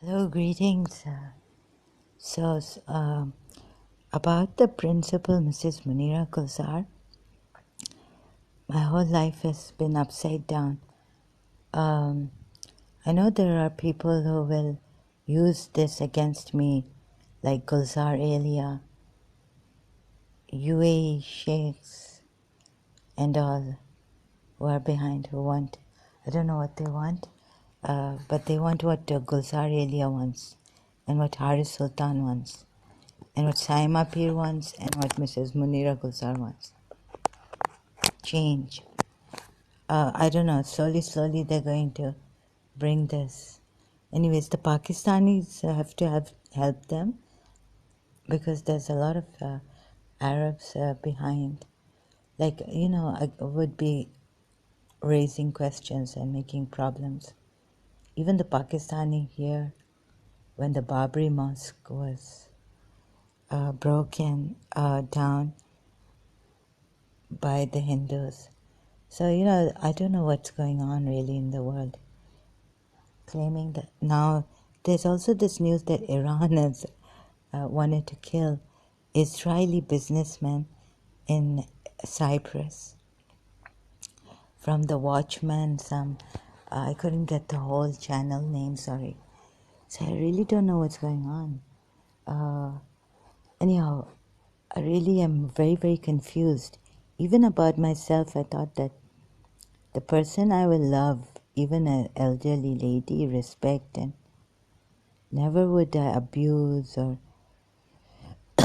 Hello, greetings. About the principal, Mrs. Munira Gulzar, my whole life has been upside down. Um, I know there are people who will use this against me, like Gulzar Elia, UAE sheikhs, and all who are behind, who want, I don't know what they want, but they want what Gulzar Elia wants, and what Haris Sultan wants, and what Saima Pir wants, and what Mrs. Munira Gulzar wants. Change. I don't know, slowly they're going to bring this. Anyways, the Pakistanis have to have help them because there's a lot of Arabs behind. Like, I would be raising questions and making problems. Even the Pakistani here, when the Babri Mosque was broken down by the Hindus. So, I don't know what's going on really in the world. Claiming that now there's also this news that Iran has wanted to kill Israeli businessmen in Cyprus. From the Watchman, I couldn't get the whole channel name, sorry. So I really don't know what's going on. Anyhow, I really am very, very confused. Even about myself, I thought that the person I will love, even an elderly lady, respect, and never would I abuse or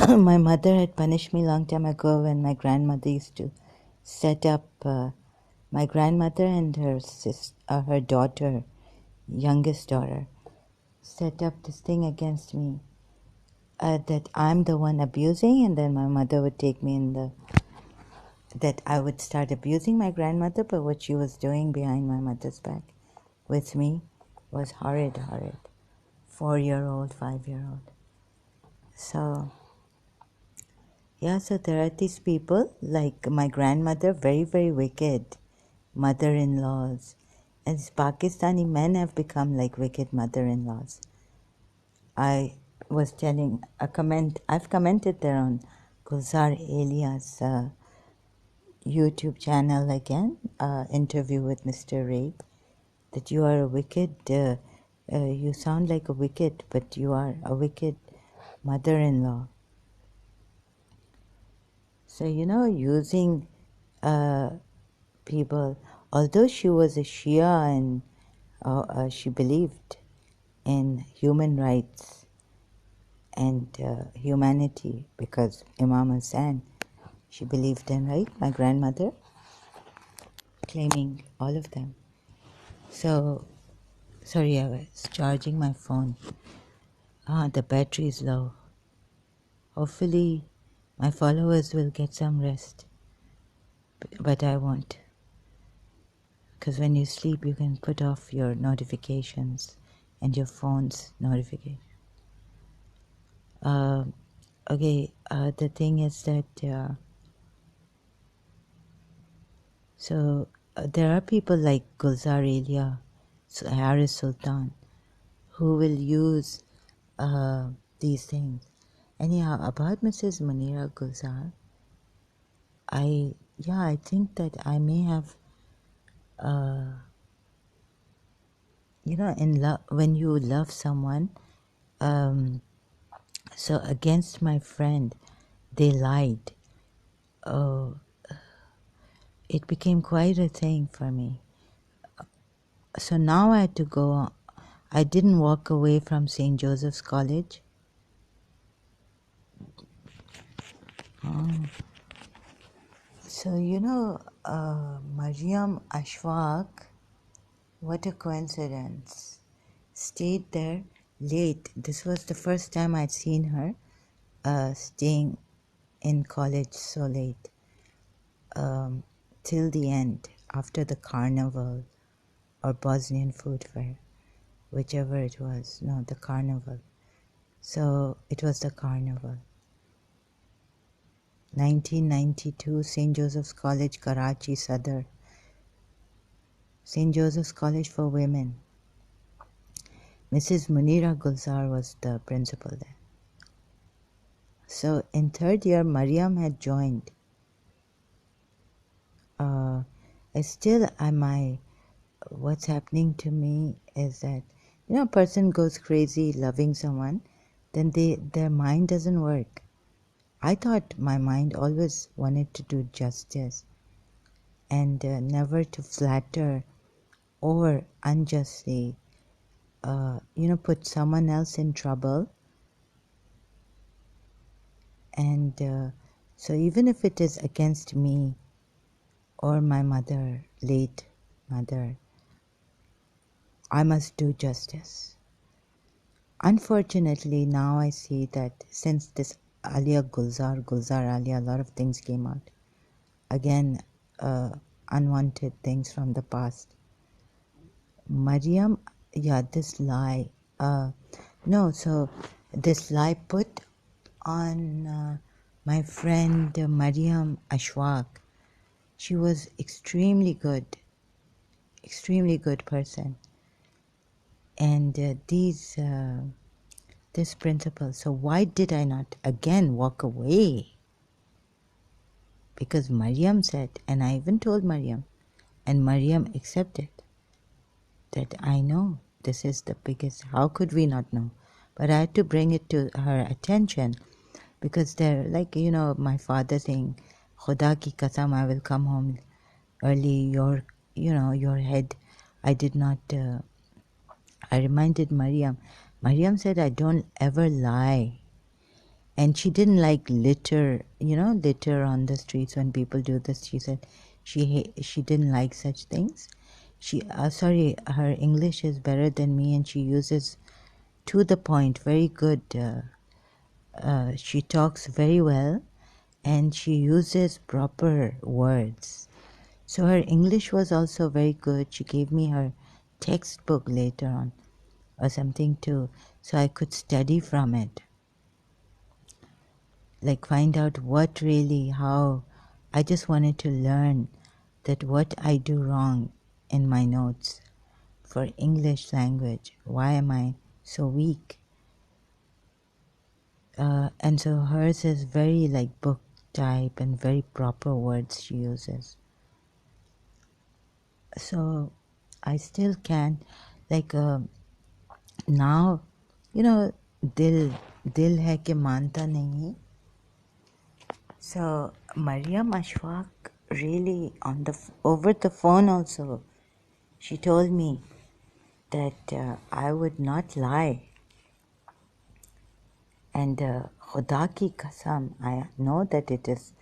my mother had punished me long time ago when my grandmother used to set up my grandmother and her daughter, youngest daughter, set up this thing against me that I'm the one abusing, and then my mother would take me that I would start abusing my grandmother, but what she was doing behind my mother's back with me was horrid. 4-year-old, 5-year-old. So yeah, so there are these people like my grandmother, very, very wicked mother-in-laws. And these Pakistani men have become like wicked mother-in-laws. I was telling I've commented there on Gulzar Elia's YouTube channel again, interview with Mr. Ray, that you are a wicked, you sound like a wicked, but you are a wicked mother-in-law. So, using people, although she was a Shia and she believed in human rights and humanity because Imam Hussain, she believed in, right? My grandmother, claiming all of them. So, sorry, I was charging my phone. The battery is low. Hopefully, my followers will get some rest, but I won't. Because when you sleep, you can put off your notifications and your phone's notification. Okay, the thing is that there are people like Gulzar Elia, Haris Sultan, who will use these things. Anyhow, about Mrs. Munira Gulzar, I think that I may have, in love, when you love someone, so against my friend, they lied. Oh, it became quite a thing for me. So now I had to go. I didn't walk away from St. Joseph's College. So, Mariam Ashfaq, what a coincidence, stayed there late. This was the first time I'd seen her staying in college so late, till the end, after the carnival or Bosnian food fair, whichever it was. No, the carnival. So it was the carnival. 1992, St. Joseph's College, Karachi, Sadr. St. Joseph's College for Women. Mrs. Munira Gulzar was the principal there. So in third year, Mariam had joined. What's happening to me is that, a person goes crazy loving someone, then their mind doesn't work. I thought my mind always wanted to do justice and never to flatter or unjustly, put someone else in trouble. And so even if it is against me or my mother, late mother, I must do justice. Unfortunately, now I see that since this Alia Gulzar Alia, a lot of things came out. Again, unwanted things from the past. Mariam, this lie. So this lie put on my friend Mariam Ashwaq. She was extremely good person. And this principle. So why did I not again walk away? Because Mariam said, and I even told Mariam, and Mariam accepted that I know this is the biggest. How could we not know? But I had to bring it to her attention because they're like, my father saying, Khuda ki kasam, I will come home early. Your head. I did not. I reminded Mariam. Mariam said, I don't ever lie. And she didn't like litter on the streets when people do this. She said she didn't like such things. Her English is better than me and she uses to the point, very good. She talks very well and she uses proper words. So her English was also very good. She gave me her textbook later on or something too, so I could study from it. Like find out how I just wanted to learn that what I do wrong in my notes for English language. Why am I so weak? And so hers is very like book type and very proper words she uses. So I still can now, dil hai ke manta nahi. So Mariam Ashwaq really over the phone also, she told me that I would not lie. And Khuda ki kasam, I know that it is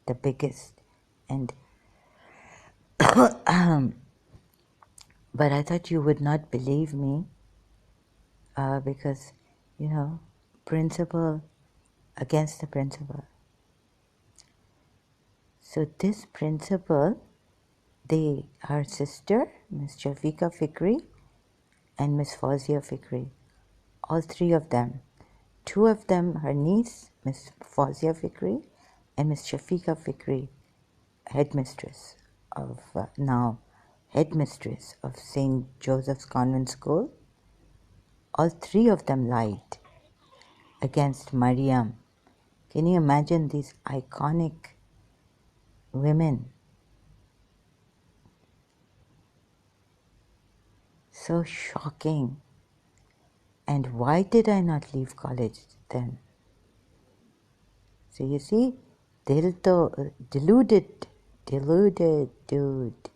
the biggest. And but I thought you would not believe me because, principle against the principle. So this principle, her sister, Miss Shafiqa Fikree, and Miss Fauzia Fikree, all three of them. Two of them, her niece, Miss Fauzia Fikree, and Miss Shafiqa Fikree, headmistress of headmistress of St. Joseph's Convent School. All three of them lied against Mariam. Can you imagine these iconic women? So shocking. And why did I not leave college then? So you see, deluded, dude.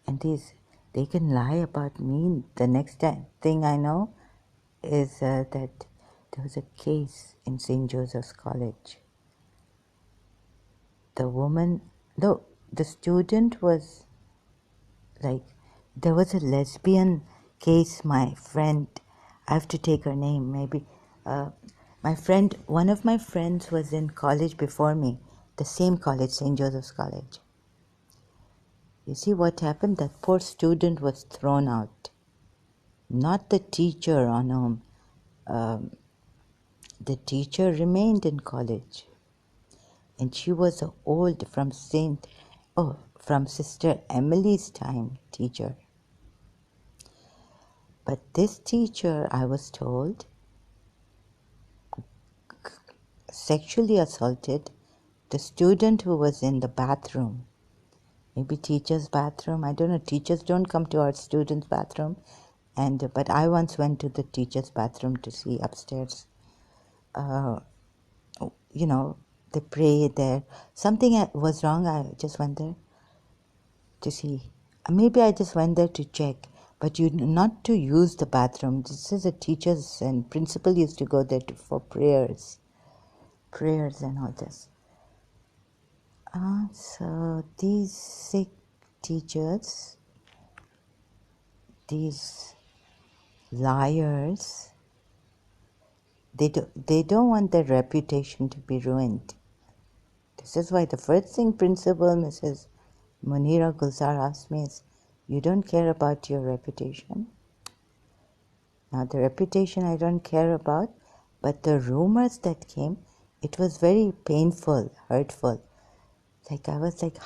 And they can lie about me. The next thing I know is that there was a case in St. Joseph's College. The student was there was a lesbian case, my friend, I have to take her name, maybe. One of my friends was in college before me, the same college, St. Joseph's College. You see what happened? That poor student was thrown out. Not the teacher on whom. The teacher remained in college. And she was from Sister Emily's time teacher. But this teacher, I was told, sexually assaulted the student who was in the bathroom. Maybe teacher's bathroom. I don't know. Teachers don't come to our students' bathroom. But I once went to the teacher's bathroom to see upstairs. You know, they pray there. Something was wrong. I just went there to see. Maybe I just went there to check. But you not to use the bathroom. This is a teacher's and principal used to go there for prayers and all this. So these sick teachers, these liars, they don't want their reputation to be ruined. This is why the first thing Principal Mrs. Munira Gulzar asked me is, you don't care about your reputation? Now the reputation I don't care about, but the rumors that came, it was very painful, hurtful. Like I was like,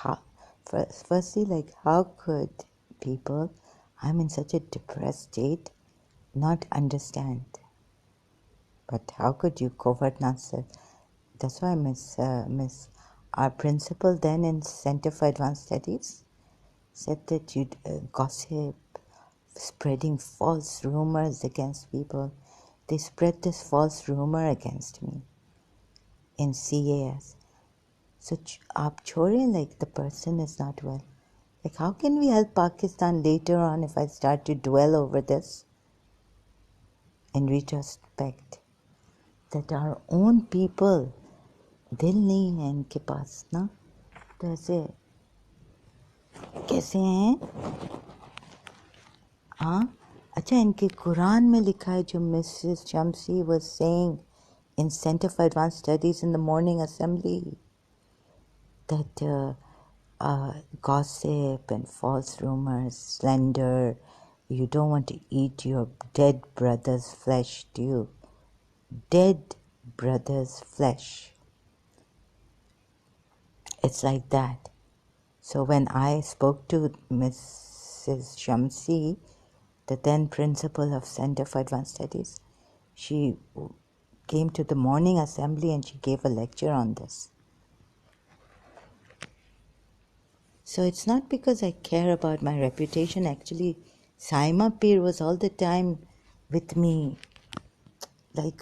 firstly, like how could people, I'm in such a depressed state, not understand? But how could you covert nonsense? That's why Miss, our principal then in Center for Advanced Studies said that you gossip, spreading false rumors against people. They spread this false rumor against me in CAS. So aap chhode, like the person is not well. Like how can we help Pakistan later on if I start to dwell over this? In retrospect, that our own people, दिल नहीं है इनके पास ना, तो ऐसे कैसे हैं? हाँ, अच्छा इनके कुरान में लिखा है जो Mrs. Shamsi was saying in Center for Advanced Studies in the morning assembly, that gossip and false rumors, slander, you don't want to eat your dead brother's flesh, do you? Dead brother's flesh. It's like that. So when I spoke to Mrs. Shamsi, the then principal of Center for Advanced Studies, she came to the morning assembly and she gave a lecture on this. So it's not because I care about my reputation. Actually, Saima Peer was all the time with me, like,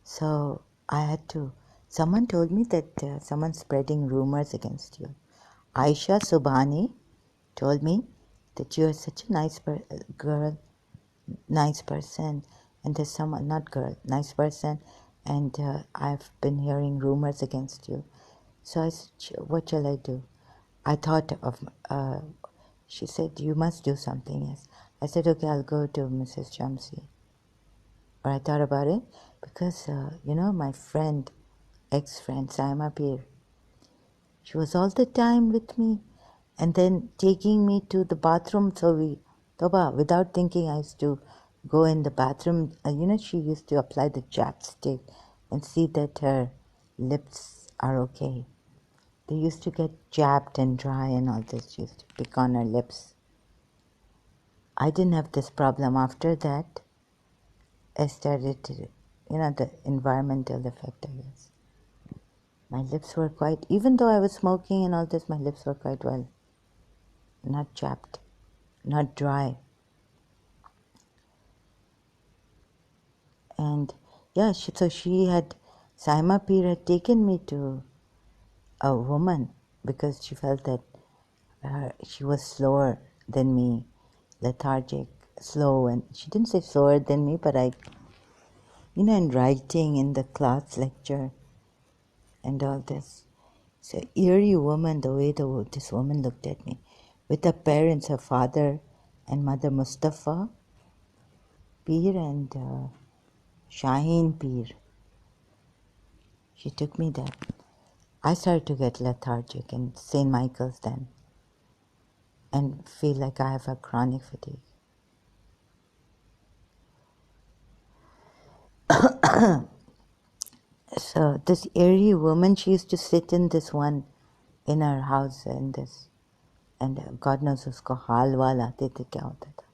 so I had to, someone told me that someone's spreading rumors against you. Aisha Subhani told me that you're such a nice girl, nice person, and there's someone, not girl, nice person, and I've been hearing rumors against you. So I said, what shall I do? I thought of, she said, you must do something, yes. I said, okay, I'll go to Mrs. Shamsi. Or I thought about it because, my friend, ex-friend, Saima Peer, she was all the time with me and then taking me to the bathroom. So without thinking, I used to go in the bathroom. She used to apply the chapstick and see that her lips are okay. They used to get chapped and dry and all this. She used to pick on her lips. I didn't have this problem. After that, I started to, the environmental effect, I guess. My lips were quite, even though I was smoking and all this, my lips were quite well. Not chapped, not dry. And yeah, so Saima Peer had taken me to a woman because she felt that she was slower than me, lethargic, slow, and she didn't say slower than me, but in writing in the class lecture and all this. So eerie woman, the way this woman looked at me, with her parents, her father and mother Mustafa Peer and Shaheen Peer. She took me there. I started to get lethargic in St. Michael's then and feel like I have a chronic fatigue. So this eerie woman, she used to sit in this one, in her house, and and God knows usko हाल वाल आते थे क्या होता था.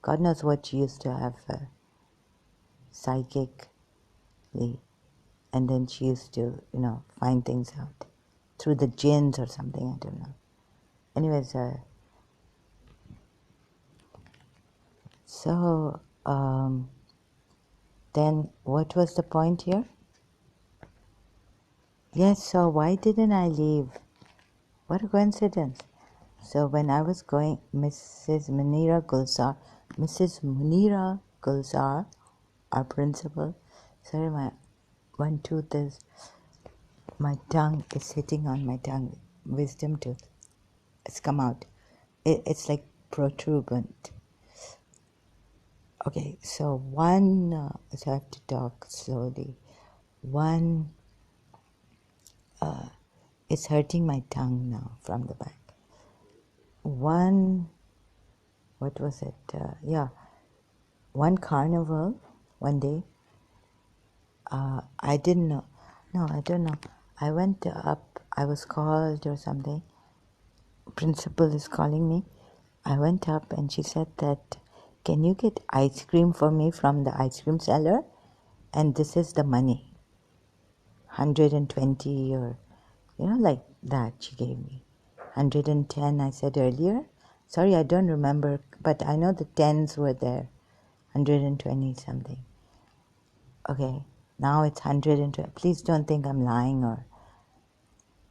God knows what she used to have psychically, and then she used to, find things out through the jinns or something, I don't know. Anyways, so then what was the point here? Yes, so why didn't I leave? What a coincidence. So when I was going, Mrs. Munira Gulzar, our principal, sorry, one tooth is, my tongue is hitting on my tongue, wisdom tooth. It's come out. It's like protuberant. Okay, so so I have to talk slowly. One, it's hurting my tongue now from the back. One, what was it? One carnival, one day, I didn't know. No, I don't know. I went up, I was called or something. Principal is calling me. I went up and she said that, can you get ice cream for me from the ice cream seller? And this is the money. 120 or, like that she gave me. 110 I said earlier. Sorry, I don't remember, but I know the tens were there. 120 something. Okay, now it's 120. Please don't think I'm lying or...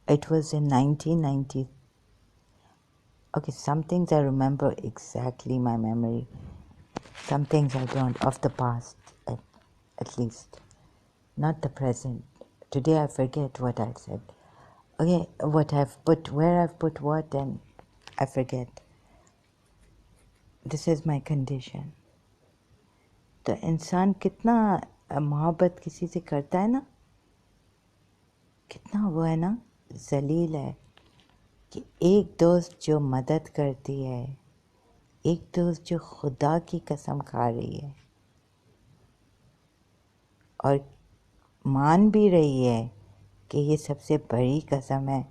It was in 1990. Okay, some things I remember exactly, my memory. Some things I don't, of the past, at least. Not the present. Today I forget what I said. Okay, what I've put, where I've put what, and I forget. This is my condition. तो इंसान कितना मोहब्बत किसी से करता है ना, कितना वो है ना, जलील है कि एक दोस्त जो मदद करती है, एक दोस्त जो खुदा की कसम खा रही है और मान भी रही है कि ये सबसे बड़ी कसम है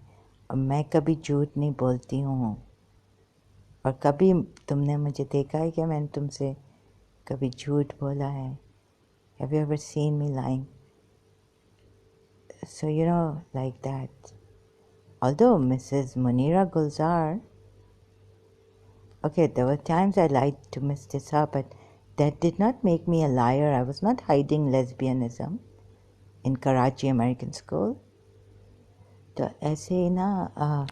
और मैं कभी झूठ नहीं बोलती हूँ, और कभी तुमने मुझे देखा है कि मैंने तुमसे कभी झूठ बोला है? Have you ever seen me lying? So, like that. Although Mrs. Munira Gulzar, okay, there were times I lied to Miss Tissa, but that did not make me a liar. I was not hiding lesbianism in Karachi American School. तो ऐसे ही ना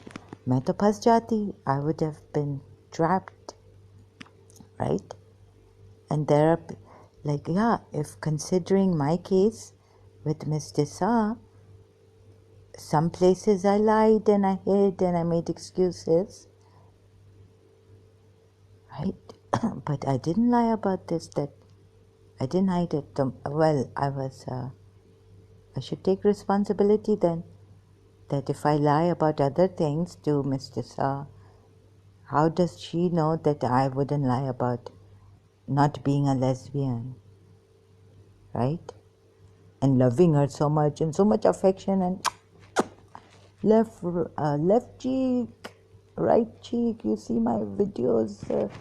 मैं तो फंस जाती. I would have been trapped, right? And there are, like, if considering my case with Miss Tissa, some places I lied and I hid and I made excuses, right? But I didn't lie about this, that I didn't hide it. Well, I should take responsibility then, that if I lie about other things to Miss Tissa, how does she know that I wouldn't lie about not being a lesbian, right? And loving her so much and so much affection and left cheek, right cheek. You see my videos.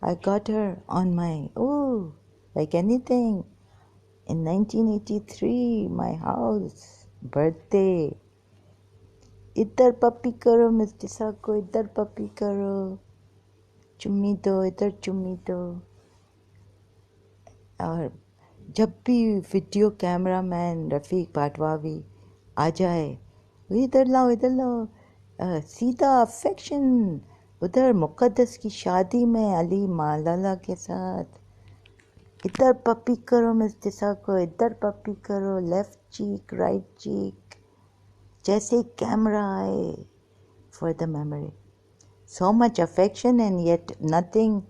I got her on my, like anything. In 1983, my house, birthday. इधर पप्पी करो miss टिसा को, इधर पप्पी करो, चुम्मी दो, इधर चुम्मी दो. और जब भी वीडियो कैमरा मैन रफ़ीक पाटवावी आ जाए, इधर लाओ, सीधा अफेक्शन. उधर मुक़द्दस की शादी में अली मालाला के साथ, इधर पप्पी करो मिस टिसा को, इधर पप्पी करो, लेफ्ट चीक, राइट चीक, जैसे कैमरा आए, for the memory. So much affection and yet nothing,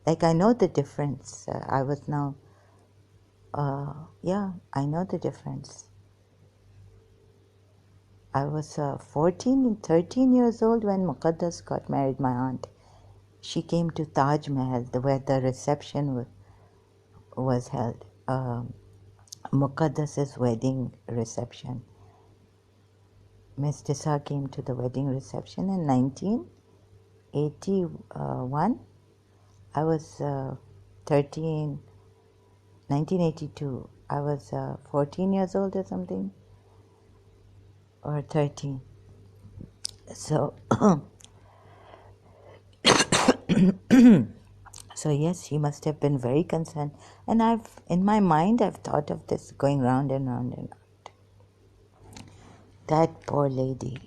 like I know the difference. I was now, I know the difference. I was 13 years old when Muqaddas got married, my aunt. She came to Taj Mahal, where the reception was held. Muqaddas's wedding reception. Miss Tissa came to the wedding reception in 1983. 1981. I was 13. 1982. I was 14 years old or something, or 13. So, so yes, he must have been very concerned. And in my mind, I've thought of this going round and round and round. That poor lady,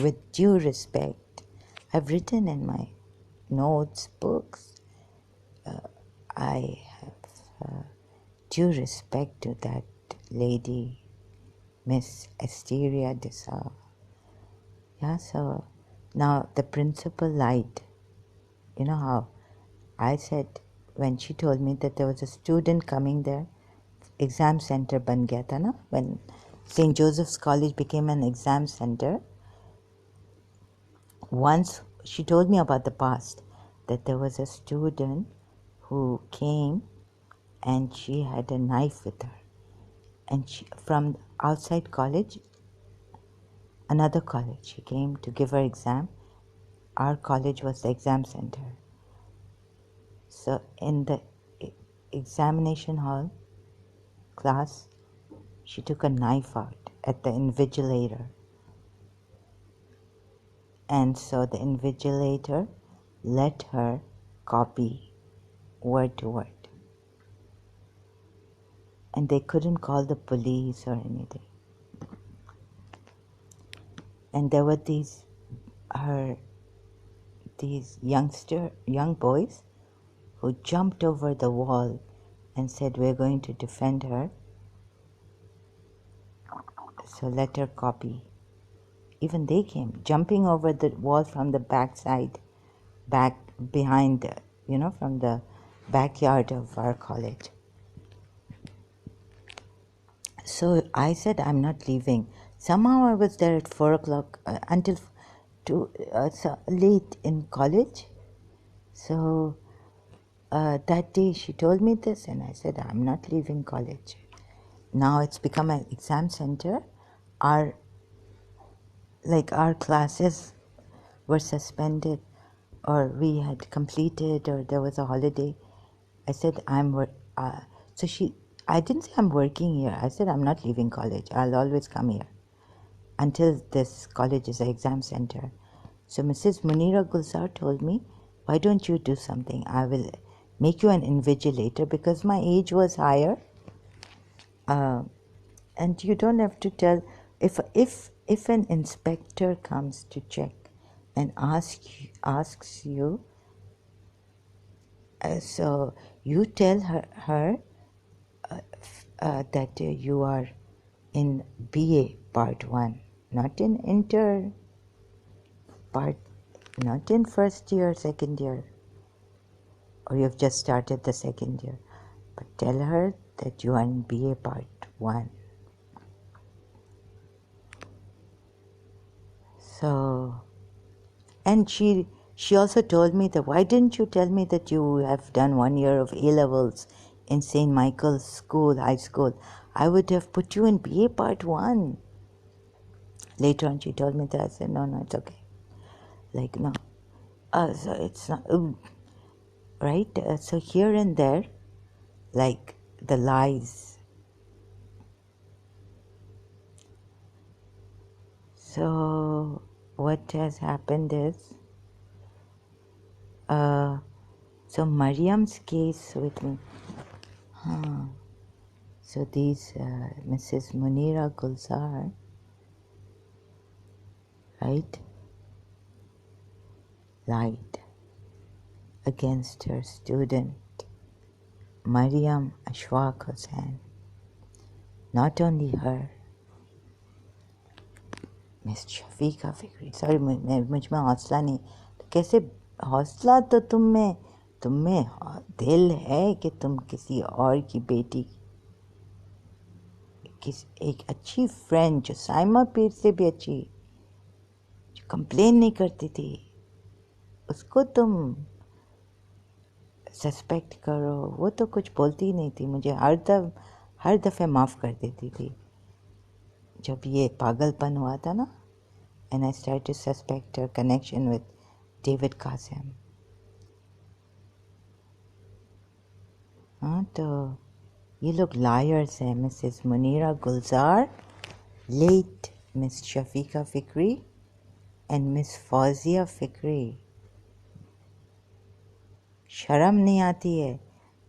with due respect, I've written in my notes, books, I have due respect to that lady, Miss Asteria de Sa. Yeah, so now the principal lied. You know how I said when she told me that there was a student coming there, exam center ban gaya tha na, when St. Joseph's College became an exam center. Once she told me about the past, that there was a student who came and she had a knife with her. And she, from outside college, another college, she came to give her exam. Our college was the exam center. So in the examination hall class, she took a knife out at the invigilator. And so the invigilator let her copy word to word. And they couldn't call the police or anything. And there were these young boys who jumped over the wall and said, "We're going to defend her, so let her copy." Even they came jumping over the wall from the backside, back behind from the backyard of our college. So I said, "I'm not leaving." Somehow I was there at 4 o'clock until so late in college. So that day she told me this, and I said, "I'm not leaving college." Now it's become an exam center. Our classes were suspended, or we had completed, or there was a holiday. I said, I didn't say I'm working here. I said, "I'm not leaving college. I'll always come here until this college is an exam center." So Mrs. Munira Gulzar told me, "Why don't you do something? I will make you an invigilator," because my age was higher. And you don't have to tell, if an inspector comes to check and asks you, so you tell her that you are in BA Part 1, not in not in first year, second year, or you've just started the second year, but tell her that you are in BA Part 1. So, and she also told me that, "Why didn't you tell me that you have done 1 year of A-levels in St. Michael's School, high school? I would have put you in BA Part 1. Later on she told me that. I said, no, it's okay. No. So it's not, right? So here and there, the lies. So what has happened is, so Mariam's case with me. So these Mrs. Munira Gulzar, right, lied against her student Mariam Ashfaq Hussain. Not only her, Miss Shafiqa Fikree. Sorry, मुझ में हौसला नहीं. तो कैसे हौसला तो तुम में दिल है कि तुम किसी और की बेटी, एक अच्छी फ्रेंड जो साइमा पीर से भी अच्छी, जो कंप्लेन नहीं करती थी, उसको तुम सस्पेक्ट करो. वो तो कुछ बोलती ही नहीं थी, मुझे हर दफ़े माफ़ कर देती थी. जब ये पागलपन हुआ था ना, and I started to suspect her connection with David Qasim. हाँ तो ये लोग liars हैं, Mrs. Munira Gulzar, late Miss Shafiqa Fikree and Miss Fauzia Fikree. शर्म नहीं आती है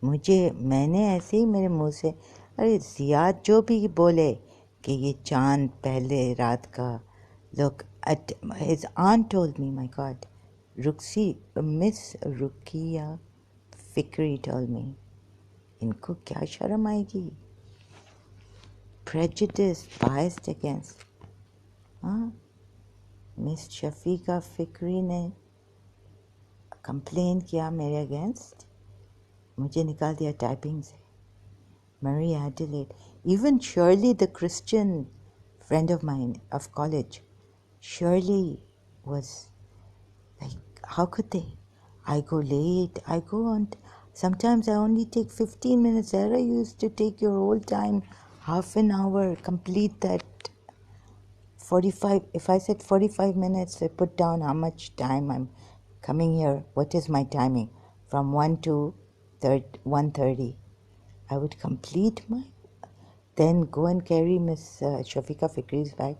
मुझे, मैंने ऐसे ही मेरे मुंह से, अरे जियाद जो भी बोले कि ये चांद पहले रात का, look, his aunt told me, my God, Miss Rukia Fikree told me, इनको क्या शर्म आएगी, prejudiced, biased against, हाँ, मिस शफीका फिक्री ने कंप्लेन किया मेरे अगेंस्ट, मुझे निकाल दिया टाइपिंग से. Marie Adelaide, even Shirley, the Christian friend of mine of college, Shirley was like, how could they? I go late, I go on, sometimes I only take 15 minutes. Sarah, you used to take your whole time, half an hour, complete that 45. If I said 45 minutes, I put down how much time I'm coming here. What is my timing? From 1 to 1:30. I would complete my, then go and carry Miss Shafiqa Fikree's bag.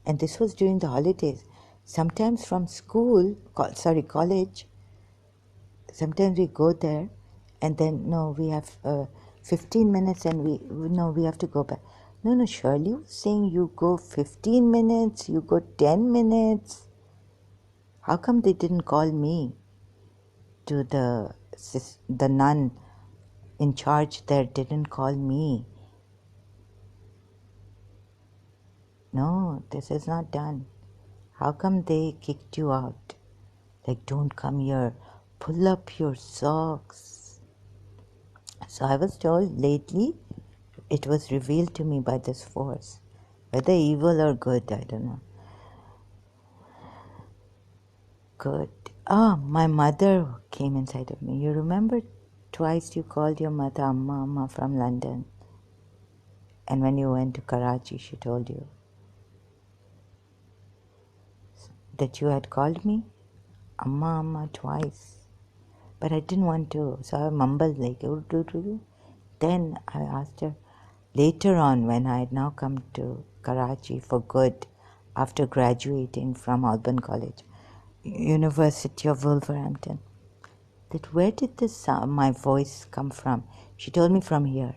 And this was during the holidays. Sometimes from school, college, sometimes we go there and then, no, we have 15 minutes and we have to go back. No, Shirley was saying you go 15 minutes, you go 10 minutes. How come they didn't call me to the nun in charge there didn't call me? No, this is not done. How come they kicked you out? Like, don't come here. Pull up your socks. So I was told lately, it was revealed to me by this force. Whether evil or good, I don't know. Good. My mother came inside of me. You remember twice you called your mother Amma from London. And when you went to Karachi, she told you that you had called me Amma twice. But I didn't want to, so I mumbled like, then I asked her, later on when I had now come to Karachi for good, after graduating from Alban College, University of Wolverhampton, that where did this my voice come from? She told me from here.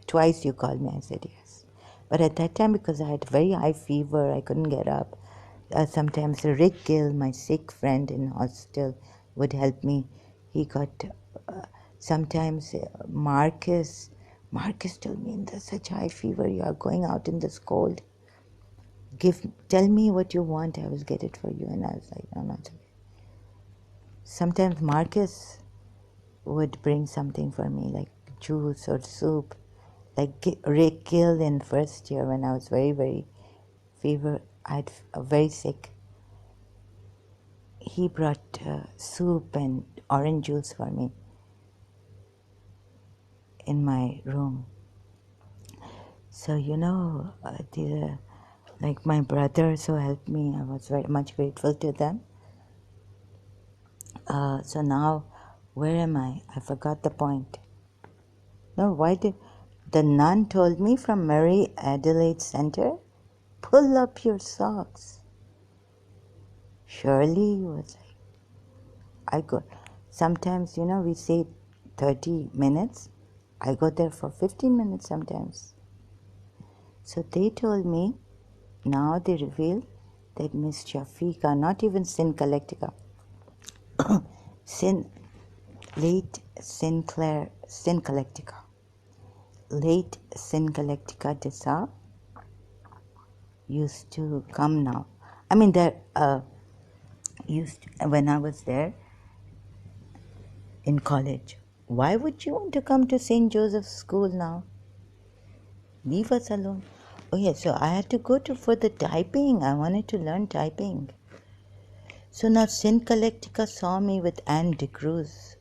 Twice you called me, I said yes. But at that time, because I had very high fever, I couldn't get up. Sometimes Rick Gill, my sick friend in hostel, would help me. He got, sometimes Marcus told me, in such high fever, you are going out in this cold. Tell me what you want, I will get it for you. And I was like, no, not okay. Sometimes Marcus would bring something for me, like juice or soup. Like Rick Gill in first year when I was very, very fever, I'd very sick. He brought soup and orange juice for me in my room. So, like my brothers who helped me, I was very much grateful to them. So now, where am I? I forgot the point. No, why did the nun told me from Mary Adelaide Center, pull up your socks. Shirley was like, I go, sometimes, we say 30 minutes. I go there for 15 minutes sometimes. So they told me, now they reveal that Miss Shafiqa, not even Sin Collectica, late Sin Collectica Dessa used to come now. I mean, when I was there in college. Why would you want to come to St. Joseph's School now? Leave us alone. Oh yeah, so I had to go for the typing. I wanted to learn typing. So now Sin Collectica saw me with Anne de Cruz.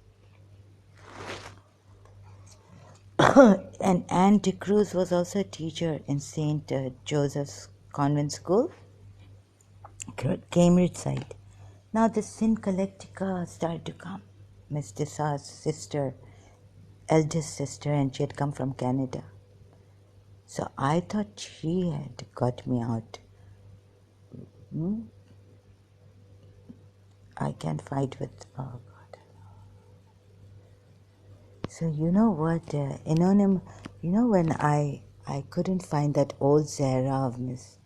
And Anne de Cruz was also a teacher in St. Joseph's Convent School. Cambridge side. Now the Sin Collectica started to come. Miss Desai's sister, eldest sister, and she had come from Canada. So I thought she had got me out. I can't fight with, oh God. So you know what, when I couldn't find that old Zara of Miss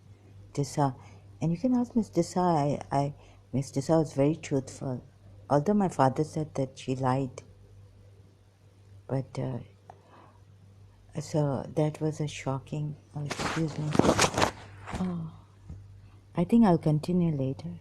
Desai, and you can ask Miss Desai, Miss Desai was very truthful, although my father said that she lied. But, so that was a shocking, oh, excuse me. Oh, I think I'll continue later.